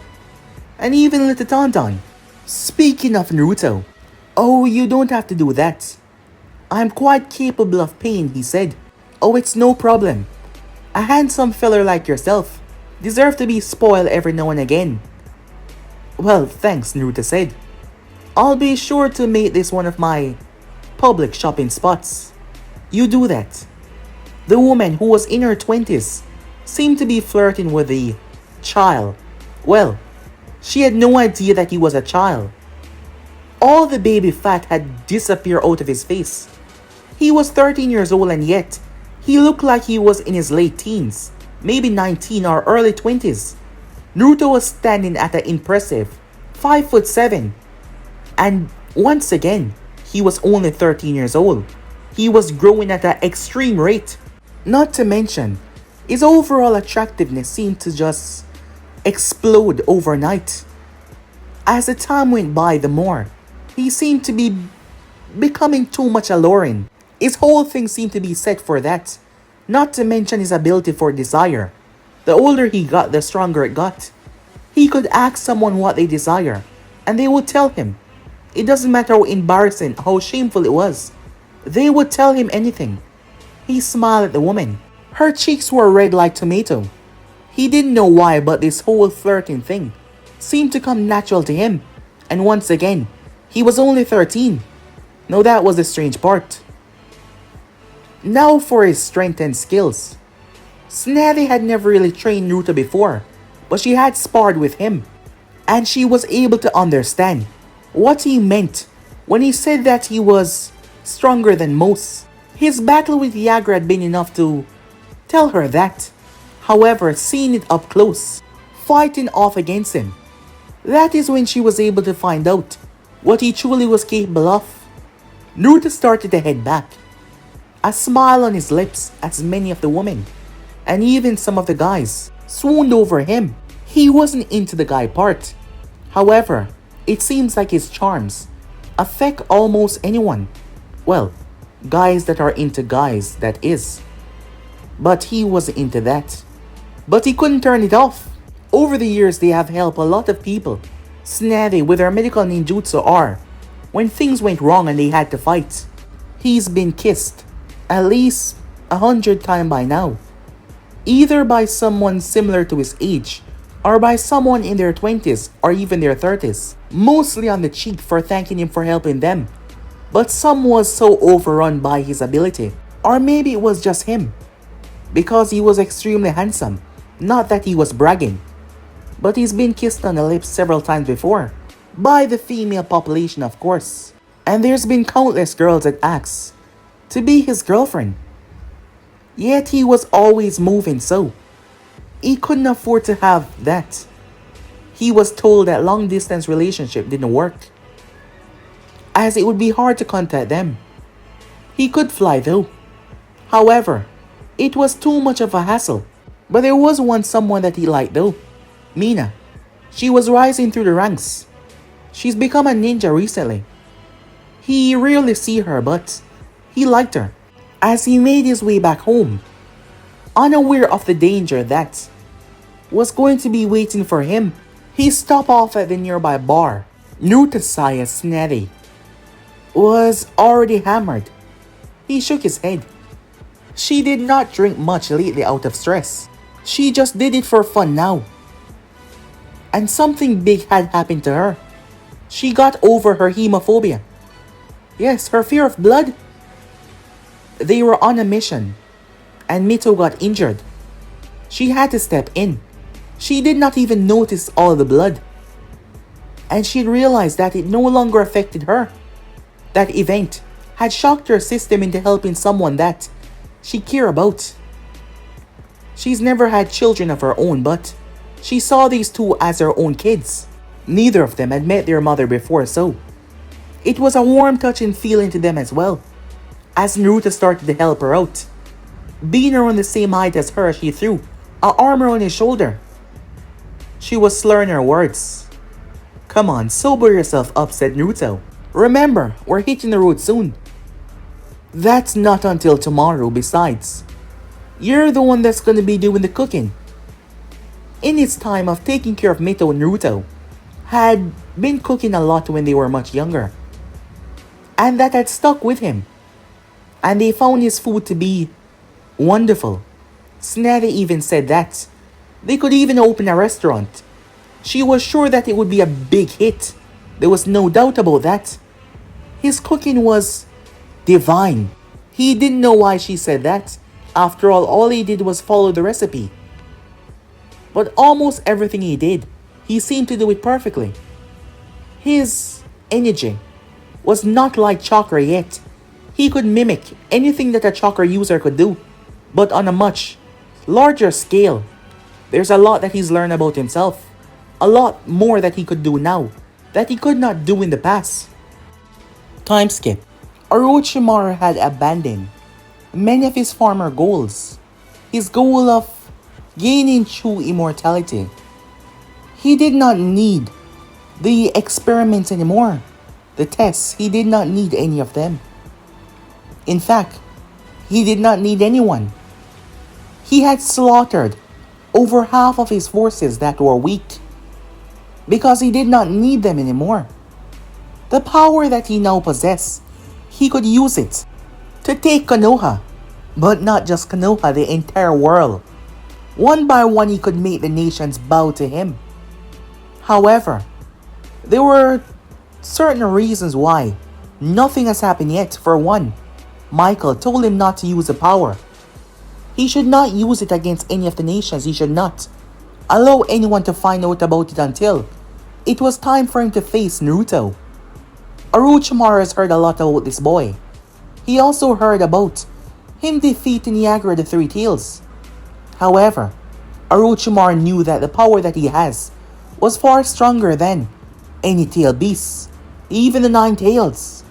and even little Tonton. Speaking of Naruto, oh, you don't have to do that. I'm quite capable of pain, he said. Oh, it's no problem. A handsome feller like yourself deserve to be spoiled every now and again. Well, thanks, Naruto said. I'll be sure to make this one of my public shopping spots. You do that. The woman, who was in her 20s, seemed to be flirting with the child. Well, she had no idea that he was a child. All the baby fat had disappeared out of his face. He was 13 years old, and yet he looked like he was in his late teens, maybe 19 or early 20s. Naruto was standing at an impressive 5'7", and once again, he was only 13 years old. He was growing at an extreme rate. Not to mention, his overall attractiveness seemed to just explode overnight. As the time went by, the more he seemed to be becoming too much alluring. His whole thing seemed to be set for that. Not to mention his ability for desire. The older he got, the stronger it got. He could ask someone what they desire, and they would tell him. It doesn't matter how embarrassing, how shameful it was. They would tell him anything. He smiled at the woman. Her cheeks were red like tomato. He didn't know why, but this whole flirting thing seemed to come natural to him. And once again, he was only 13. Now that was the strange part. Now for his strength and skills. Tsunade had never really trained Naruto before, but she had sparred with him, and she was able to understand what he meant when he said that he was stronger than most. His battle with Yagra had been enough to tell her that. However, seeing it up close, fighting off against him, that is when she was able to find out what he truly was capable of. Naruto started to head back, a smile on his lips as many of the women, and even some of the guys, swooned over him. He wasn't into the guy part. However, it seems like his charms affect almost anyone. Well, guys that are into guys, that is. But he wasn't into that. But he couldn't turn it off. Over the years, they have helped a lot of people. Tsunade with her medical ninjutsu, or when things went wrong and they had to fight. He's been kissed at least 100 times by now. Either by someone similar to his age, or by someone in their 20s or even their 30s. Mostly on the cheek for thanking him for helping them. But some was so overrun by his ability. Or maybe it was just him, because he was extremely handsome. Not that he was bragging, but he's been kissed on the lips several times before. By the female population, of course. And there's been countless girls that asked to be his girlfriend. Yet he was always moving, so he couldn't afford to have that. He was told that long distance relationship didn't work, as it would be hard to contact them. He could fly though. However, it was too much of a hassle. But there was someone that he liked though. Mina. She was rising through the ranks. She's become a ninja recently. He rarely see her, but he liked her. As he made his way back home, unaware of the danger that was going to be waiting for him, he stopped off at the nearby bar. Naruto-saya Tsunade was already hammered. He shook his head. She did not drink much lately out of stress. She just did it for fun now. And something big had happened to her. She got over her hemophobia. Yes, her fear of blood. They were on a mission, and Mito got injured. She had to step in. She did not even notice all the blood. and she'd realized that it no longer affected her. That event had shocked her system into helping someone that she cared about. She's never had children of her own, but she saw these two as her own kids. Neither of them had met their mother before, so it was a warm touching feeling to them as well. As Naruto started to help her out, being around the same height as her, she threw an arm around his shoulder. She was slurring her words. "Come on, sober yourself up," said Naruto. "Remember, we're hitting the road soon." "That's not until tomorrow. Besides, you're the one that's gonna be doing the cooking." In his time of taking care of Mito, Naruto had been cooking a lot when they were much younger, and that had stuck with him, and they found his food to be wonderful. Snare even said that they could even open a restaurant. She was sure that it would be a big hit. There was no doubt about that. His cooking was divine. He didn't know why she said that. After all he did was follow the recipe. But almost everything he did, he seemed to do it perfectly. His energy was not like chakra yet. He could mimic anything that a chakra user could do, but on a much larger scale. There's a lot that he's learned about himself. A lot more that he could do now that he could not do in the past. Time skip. Orochimaru had abandoned many of his former goals. His goal of gaining true immortality. He did not need the experiments anymore. The tests, he did not need any of them. In fact, he did not need anyone. He had slaughtered over half of his forces that were weak because he did not need them anymore. The power that he now possessed, he could use it to take Konoha, but not just Konoha, the entire world. One by one, he could make the nations bow to him. However, there were certain reasons why nothing has happened yet. For one, Michael told him not to use the power. He should not use it against any of the nations. He should not allow anyone to find out about it until it was time for him to face Naruto. Orochimaru has heard a lot about this boy. He also heard about him defeating Niagara the Three Tails. However, Orochimaru knew that the power that he has was far stronger than any tail beasts, even the Nine Tails.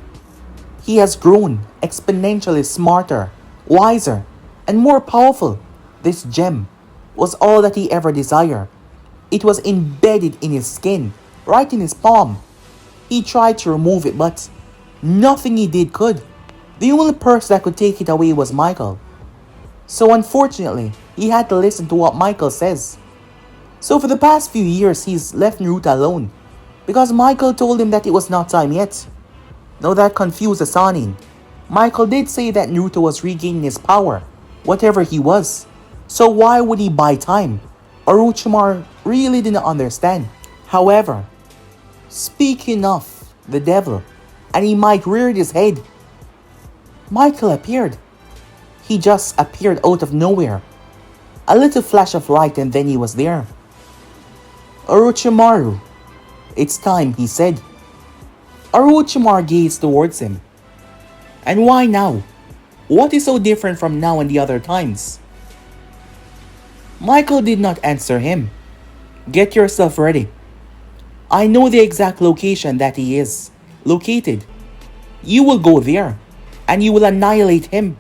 He has grown exponentially smarter, wiser, and more powerful. This gem was all that he ever desired. It was embedded in his skin, right in his palm. He tried to remove it, but nothing he did could. The only person that could take it away was Michael. So unfortunately, he had to listen to what Michael says. So for the past few years, he's left Naruto alone because Michael told him that it was not time yet. Now that confused the Sanin. Michael did say that Naruto was regaining his power, whatever he was. So why would he buy time? Orochimaru really didn't understand. However, speaking of the devil, and he might reared his head, Michael appeared. He just appeared out of nowhere. A little flash of light and then he was there. "Orochimaru, it's time," he said. Orochimaru gazed towards him. "And why now? What is so different from now and the other times?" Michael did not answer him. "Get yourself ready. I know the exact location that he is located. You will go there, and you will annihilate him.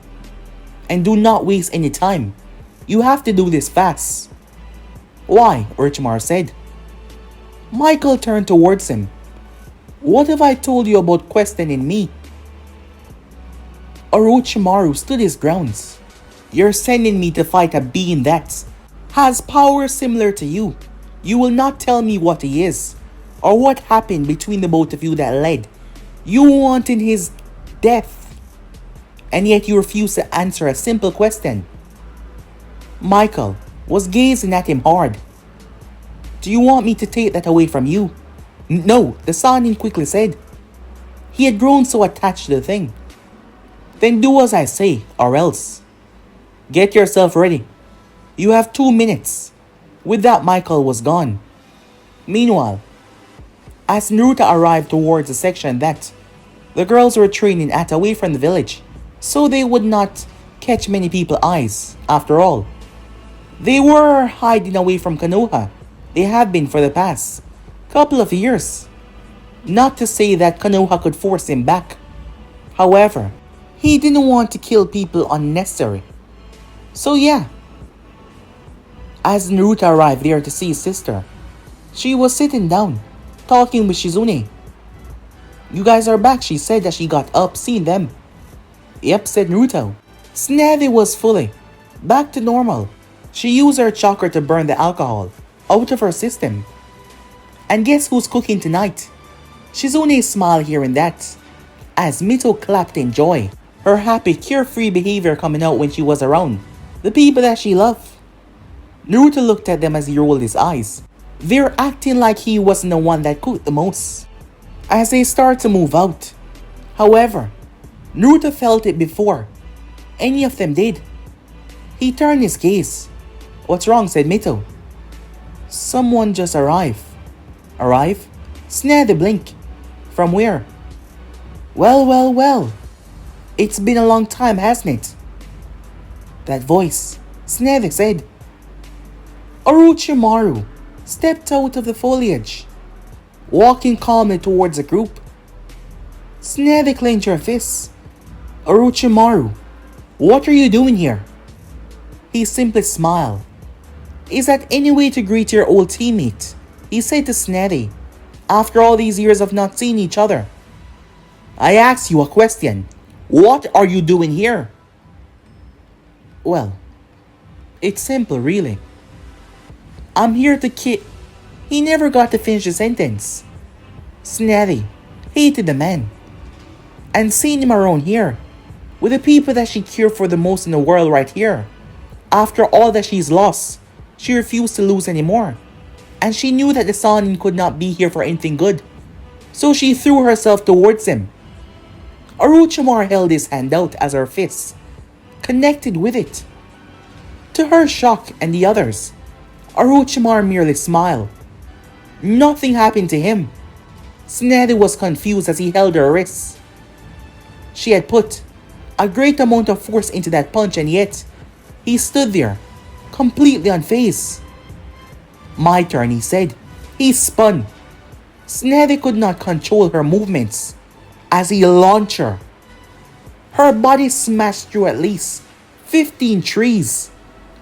And do not waste any time. You have to do this fast." "Why?" Orochimaru said. Michael turned towards him. "What have I told you about questioning me?" Orochimaru stood his grounds. "You're sending me to fight a being that has power similar to you. You will not tell me what he is, or what happened between the both of you that led you wanting his death. And yet you refuse to answer a simple question." Michael was gazing at him hard. "Do you want me to take that away from you?" "No," the Sanin quickly said. He had grown so attached to the thing. "Then do as I say, or else. Get yourself ready. You have 2 minutes." With that, Michael was gone. Meanwhile, as Naruto arrived towards the section that the girls were training at away from the village, so they would not catch many people's eyes. After all, they were hiding away from Konoha. They have been for the past couple of years. Not to say that Konoha could force him back. However, he didn't want to kill people unnecessary. So yeah, as Naruto arrived there to see his sister, she was sitting down, talking with Shizune. "You guys are back," she said as she got up, seeing them. "Yep," said Naruto. Snappy was fully back to normal. She used her chakra to burn the alcohol out of her system. And guess who's cooking tonight? Shizune smiled hearing that, as Mito clapped in joy, her happy, carefree behavior coming out when she was around the people that she loved. Naruto looked at them as he rolled his eyes. They're acting like he wasn't the one that cooked the most, as they start to move out. However, Naruto felt it before any of them did. He turned his gaze. "What's wrong?" said Mito. "Someone just arrived." "Arrive?" Snapped the blink. "From where?" Well. It's been a long time, hasn't it?" That voice, Snappy said. Orochimaru stepped out of the foliage, walking calmly towards the group. Snappy clenched her fists. "Orochimaru, what are you doing here?" He simply smiled. "Is that any way to greet your old teammate?" he said to Snappy, after all these years of not seeing each other. "I asked you a question. What are you doing here?" "Well, it's simple, really. I'm here to He never got to finish the sentence. Snappy hated the man, and seeing him around here, with the people that she cared for the most in the world right here. After all that she's lost, she refused to lose anymore. And she knew that the Sanin could not be here for anything good. So she threw herself towards him. Orochimaru held his hand out as her fists connected with it. To her shock and the others, Orochimaru merely smiled. Nothing happened to him. Snappy was confused as he held her wrists. She had put a great amount of force into that punch, and yet he stood there, completely unfazed. "My turn," he said. He spun. Snappy could not control her movements as he launched her. Her body smashed through at least 15 trees.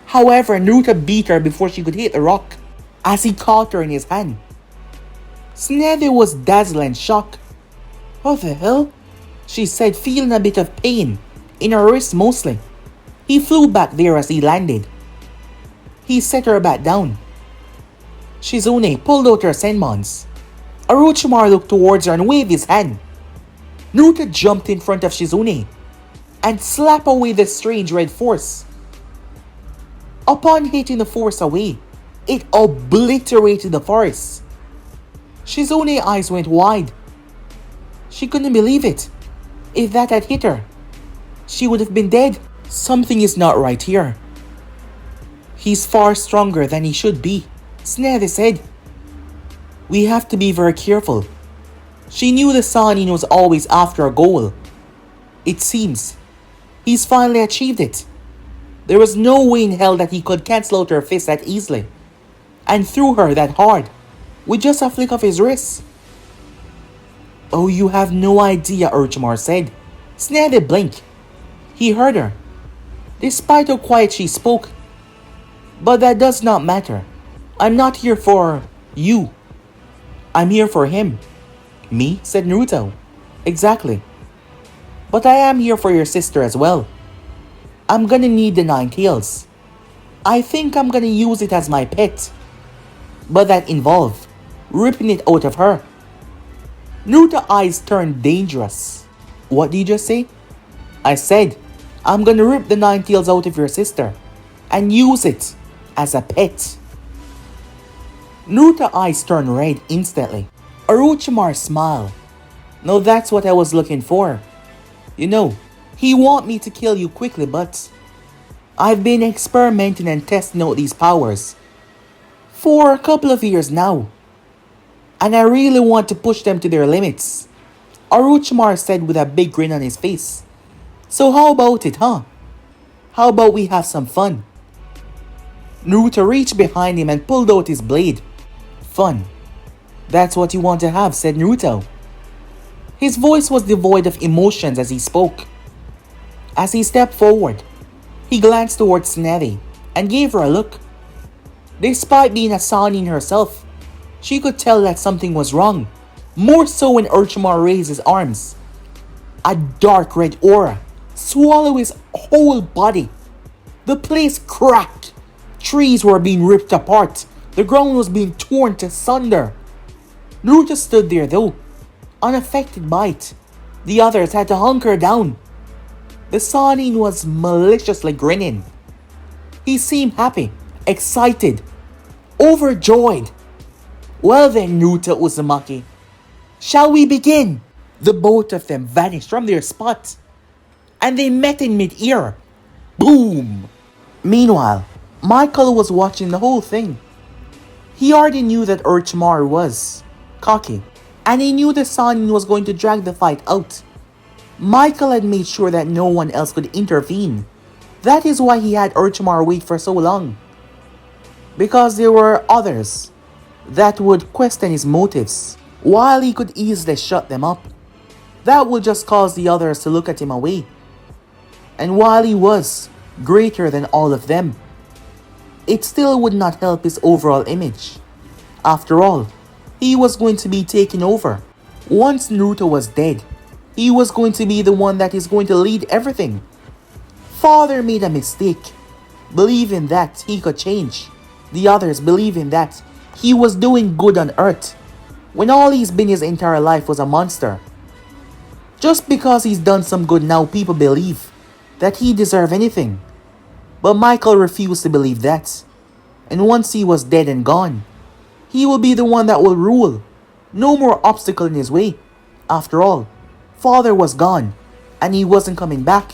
However, Naruto beat her before she could hit the rock, as he caught her in his hand. Snappy was dazzled and shocked. "What the hell?" she said, feeling a bit of pain in her wrist mostly. He flew back there as he landed. He set her back down. Shizune pulled out her senmons. Orochimaru looked towards her and waved his hand. Naruto jumped in front of Shizune and slapped away the strange red force. Upon hitting the force away, it obliterated the forest. Shizune's eyes went wide. She couldn't believe it. If that had hit her, she would have been dead. Something is not right here. He's far stronger than he should be, Snappy said. We have to be very careful. She knew the Sanin was always after a goal. It seems he's finally achieved it. There was no way in hell that he could cancel out her fist that easily and threw her that hard with just a flick of his wrist. "Oh, you have no idea," Orochimaru said. Snappy blinked. He heard her, despite how quiet she spoke. "But that does not matter. I'm not here for you. I'm here for him." "Me?" said Naruto. "Exactly. But I am here for your sister as well. I'm gonna need the 9 tails. I think I'm gonna use it as my pet. But that involves ripping it out of her." Naruto's eyes turned dangerous. "What did you just say?" "I said, I'm gonna rip the 9 tails out of your sister and use it as a pet." Naruto's eyes turned red instantly. Orochimaru smiled. "No, that's what I was looking for. You know, he want me to kill you quickly, but I've been experimenting and testing out these powers for a couple of years now. And I really want to push them to their limits, Orochimaru said with a big grin on his face. So how about it, huh? How about we have some fun? Naruto reached behind him and pulled out his blade. Fun. That's what you want to have, said Naruto. His voice was devoid of emotions as he spoke. As he stepped forward, he glanced towards Tsunade and gave her a look. Despite being a Sannin herself, she could tell that something was wrong, more so when Orochimaru raised his arms. A dark red aura swallowed his whole body. The place cracked. Trees were being ripped apart. The ground was being torn to sunder. Naruto stood there though, unaffected by it. The others had to hunker down. The Sannin was maliciously grinning. He seemed happy, excited, overjoyed. Well then, Naruto Uzumaki, shall we begin? The both of them vanished from their spot, and they met in mid-air. Boom! Meanwhile, Michael was watching the whole thing. He already knew that Orochimaru was cocky, and he knew the Sannin was going to drag the fight out. Michael had made sure that no one else could intervene. That is why he had Orochimaru wait for so long. Because there were others that would question his motives, while he could easily shut them up. That would just cause the others to look at him away. And while he was greater than all of them, it still would not help his overall image. After all, he was going to be taken over. Once Naruto was dead, he was going to be the one that is going to lead everything. Father made a mistake, believing that he could change. The others believing that he was doing good on earth, when all he's been his entire life was a monster. Just because he's done some good now, people believe that he deserves anything. But Michael refused to believe that. And once he was dead and gone, he will be the one that will rule. No more obstacle in his way. After all, Father was gone, and he wasn't coming back.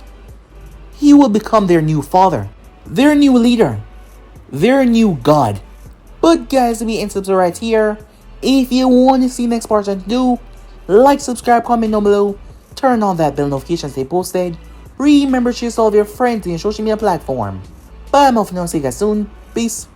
He will become their new father, their new leader, their new god. But guys, we end subscribe right here. If you want to see the next part, do like, subscribe, comment down below, turn on that bell notification, stay posted. Remember to share all of your friends in your social media platform. But I'm off now, see you guys soon. Peace.